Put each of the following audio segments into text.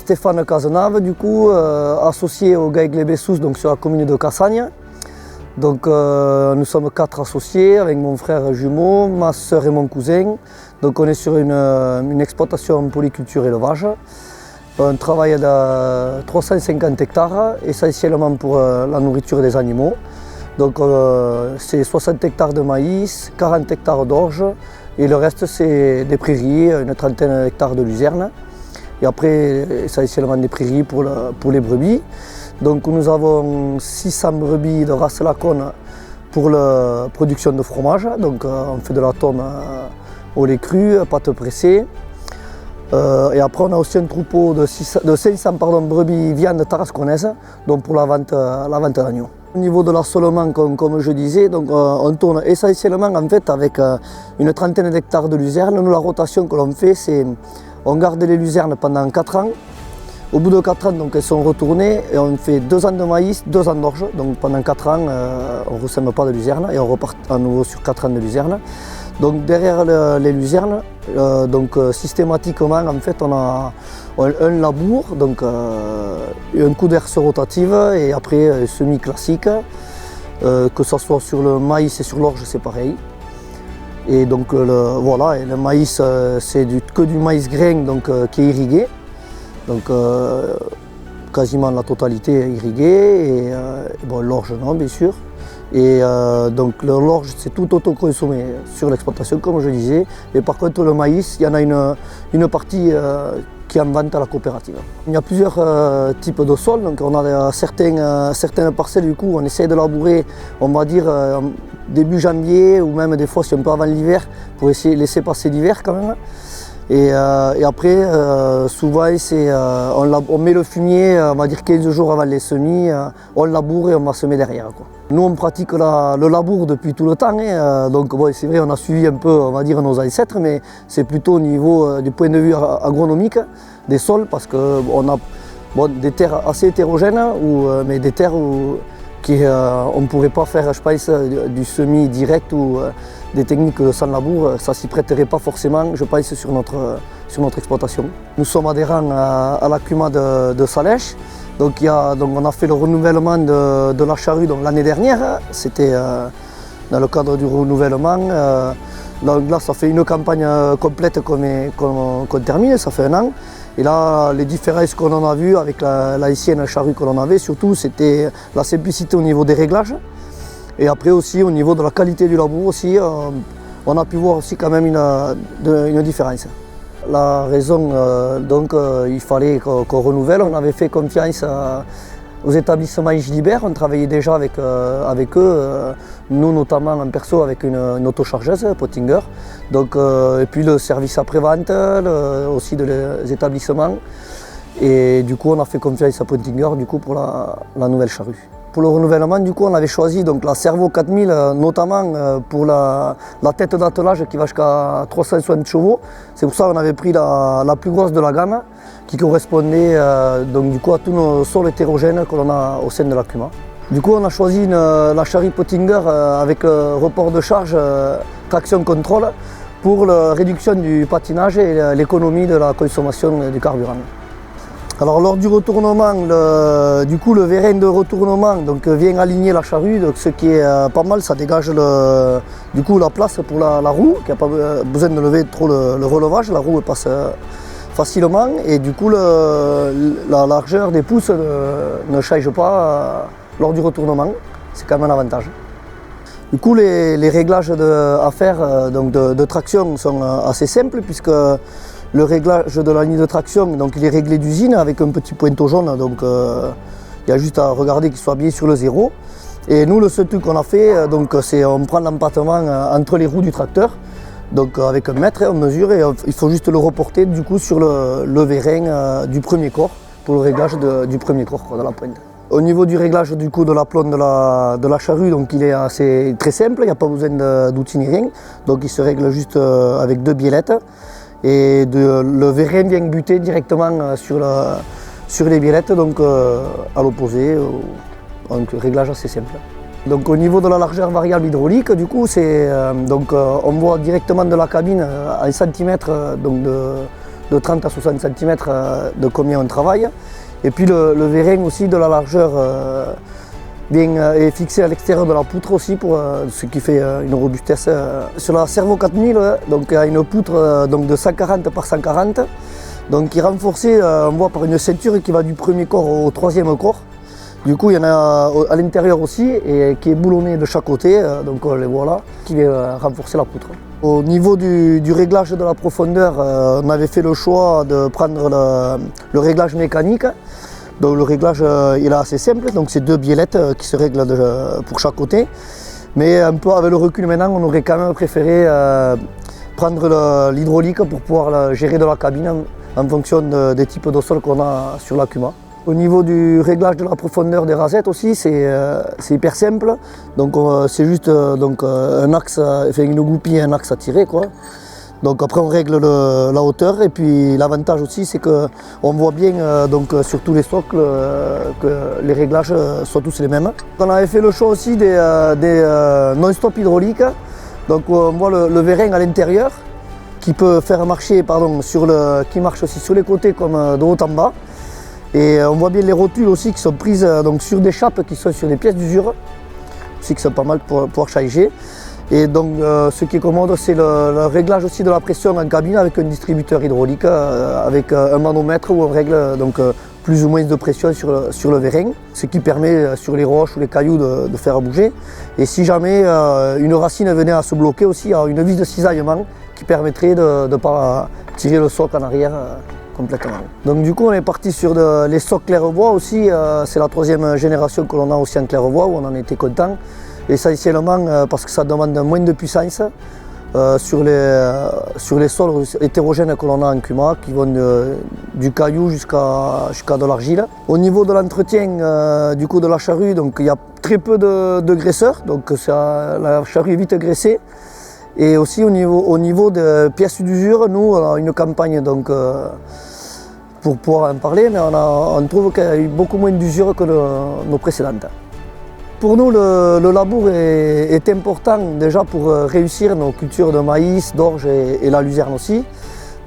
Stéphane Cazenave, du coup, associé au Gaëgle Bessous, donc sur la commune de Cassagne. Donc nous sommes 4 associés avec mon frère jumeau, ma soeur et mon cousin. Donc on est sur une exploitation en polyculture élevage. On travaille à 350 hectares, essentiellement pour la nourriture des animaux. Donc c'est 60 hectares de maïs, 40 hectares d'orge et le reste c'est des prairies, une trentaine d'hectares de luzerne. Et après essentiellement des prairies pour les brebis. Donc nous avons 600 brebis de race Laconne pour la production de fromage. Donc on fait de la tome au lait cru, pâte pressée. Et après on a aussi un troupeau de 500 brebis viande tarasconnaise, donc pour la vente d'agneaux. Au niveau de l'assolement, comme je disais, donc, on tourne essentiellement en fait avec une trentaine d'hectares de luzerne. Nous, la rotation que l'on fait, c'est on garde les luzernes pendant 4 ans. Au bout de 4 ans, donc, elles sont retournées et on fait 2 ans de maïs, 2 ans d'orge. Donc pendant 4 ans, on ne ressème pas de luzerne et on repart à nouveau sur 4 ans de luzerne. Donc derrière les luzernes, systématiquement, en fait, on a un labour, donc un coup d'herse rotative et après semis classique, que ce soit sur le maïs et sur l'orge, c'est pareil. Et donc voilà, et le maïs, c'est que du maïs grain donc, qui est irrigué. Donc quasiment la totalité est irriguée, et bon, l'orge non bien sûr. Et donc l'orge c'est tout autoconsommé sur l'exploitation comme je disais. Et par contre le maïs, il y en a une partie qui est en vente à la coopérative. Il y a plusieurs types de sols, donc on a certaines parcelles du coup on essaie de labourer, on va dire début janvier ou même des fois c'est un peu avant l'hiver pour essayer de laisser passer l'hiver quand même. Et après, souvent, on met le fumier, on va dire 15 jours avant les semis, on laboure et on va semer derrière, quoi. Nous, on pratique le labour depuis tout le temps, donc bon, c'est vrai, on a suivi un peu, on va dire, nos ancêtres, mais c'est plutôt au niveau du point de vue agronomique des sols, parce qu'on a des terres assez hétérogènes, mais des terres où on ne pourrait pas faire, je pense, du semis direct ou des techniques sans labour, ça ne s'y prêterait pas forcément, je pense, sur notre exploitation. Nous sommes adhérents à la CUMA de Salèche, donc on a fait le renouvellement de la charrue l'année dernière, c'était dans le cadre du renouvellement. Donc là, ça fait une campagne complète qu'on termine, ça fait 1 an. Et là, les différences qu'on en a vues avec l'ancienne charrue que l'on avait, surtout, c'était la simplicité au niveau des réglages. Et après aussi, au niveau de la qualité du labour aussi, on a pu voir aussi quand même une différence. La raison, il fallait qu'on renouvelle. On avait fait confiance aux établissements Gilibert, on travaillait déjà avec eux, nous notamment en perso avec une autochargeuse, Pottinger. Donc, et puis le service après-vente aussi des établissements. Et du coup on a fait confiance à Pottinger pour la nouvelle charrue. Pour le renouvellement, du coup, on avait choisi donc, la Cervo 4000, notamment pour la tête d'attelage qui va jusqu'à 360 chevaux. C'est pour ça qu'on avait pris la plus grosse de la gamme, qui correspondait donc, du coup, à tous nos sols hétérogènes que l'on a au sein de la CUMA. Du coup, on a choisi la charrue Pottinger avec report de charge, traction contrôle, pour la réduction du patinage et l'économie de la consommation du carburant. Alors lors du retournement, le vérin de retournement vient aligner la charrue, donc, ce qui est pas mal, ça dégage la place pour la roue, qui n'a pas besoin de lever trop le relevage, la roue passe facilement et du coup la largeur des pouces ne change pas lors du retournement, c'est quand même un avantage. Du coup les réglages à faire de traction sont assez simples puisque le réglage de la ligne de traction, donc il est réglé d'usine avec un petit pointeau jaune, donc il y a juste à regarder qu'il soit bien sur le zéro. Et nous, le seul truc qu'on a fait, c'est on prend l'empattement entre les roues du tracteur, donc avec un mètre, on mesure et il faut juste le reporter du coup sur le vérin du premier corps pour le réglage du premier corps de la pointe. Au niveau du réglage du coup de l'aplomb de la charrue, donc il est très simple, il n'y a pas besoin d'outils ni rien, donc il se règle juste avec 2 biellettes. Et le vérin vient buter directement sur les biellettes, donc à l'opposé, donc réglage assez simple. Donc au niveau de la largeur variable hydraulique, du coup, on voit directement de la cabine à 1 cm de de 30 à 60 cm de combien on travaille. Et puis le vérin aussi de la largeur est fixé à l'extérieur de la poutre aussi, pour ce qui fait une robustesse. Sur la Servo 4000, donc, il y a une poutre de 140 par 140, donc, qui est renforcée on voit, par une ceinture qui va du premier corps au troisième corps. Du coup, il y en a à l'intérieur aussi, et qui est boulonné de chaque côté, donc on les voit là, qui vient renforcer la poutre. Au niveau du réglage de la profondeur, on avait fait le choix de prendre le réglage mécanique. Donc le réglage il est assez simple, donc c'est 2 biellettes qui se règlent pour chaque côté. Mais un peu avec le recul maintenant, on aurait quand même préféré prendre l'hydraulique pour pouvoir gérer de la cabine en fonction des types de sol qu'on a sur l'Akuma. Au niveau du réglage de la profondeur des rasettes aussi, c'est hyper simple. Donc c'est juste un axe, une goupille et un axe à tirer, quoi. Donc après on règle la hauteur, et puis l'avantage aussi c'est qu'on voit bien sur tous les socles que les réglages soient tous les mêmes. On avait fait le choix aussi des non-stop hydrauliques. Donc on voit le vérin à l'intérieur qui peut faire marcher, qui marche aussi sur les côtés comme de haut en bas. Et on voit bien les rotules aussi qui sont prises sur des chapes qui sont sur des pièces d'usure, aussi qui sont pas mal pour pouvoir changer. Et donc ce qui est commode, c'est le réglage aussi de la pression en cabine avec un distributeur hydraulique, avec un manomètre où on règle plus ou moins de pression sur le vérin, ce qui permet sur les roches ou les cailloux de faire bouger. Et si jamais une racine venait à se bloquer aussi, il y a une vis de cisaillement qui permettrait de ne pas tirer le socle en arrière complètement. Donc du coup on est parti sur les socles claire-voie aussi, c'est la 3e génération que l'on a aussi en claire-voie, où on en était content. Essentiellement parce que ça demande moins de puissance sur les sols hétérogènes que l'on a en Kuma, qui vont du caillou jusqu'à de l'argile. Au niveau de l'entretien du coup de la charrue, donc, il y a très peu de graisseurs, donc la charrue est vite graissée. Et aussi au niveau des pièces d'usure, nous on a une campagne pour pouvoir en parler, mais on trouve qu'il y a eu beaucoup moins d'usure que nos précédentes. Pour nous, le labour est important déjà pour réussir nos cultures de maïs, d'orge et la luzerne aussi.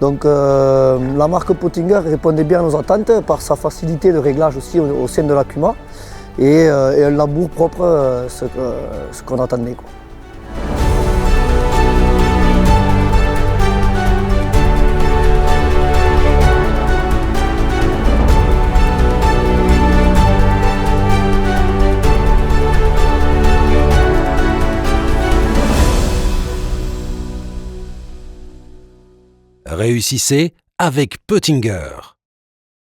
Donc la marque Pottinger répondait bien à nos attentes par sa facilité de réglage aussi au sein de l'Akuma, et un labour propre, ce qu'on attendait, quoi. Réussissez avec Pottinger.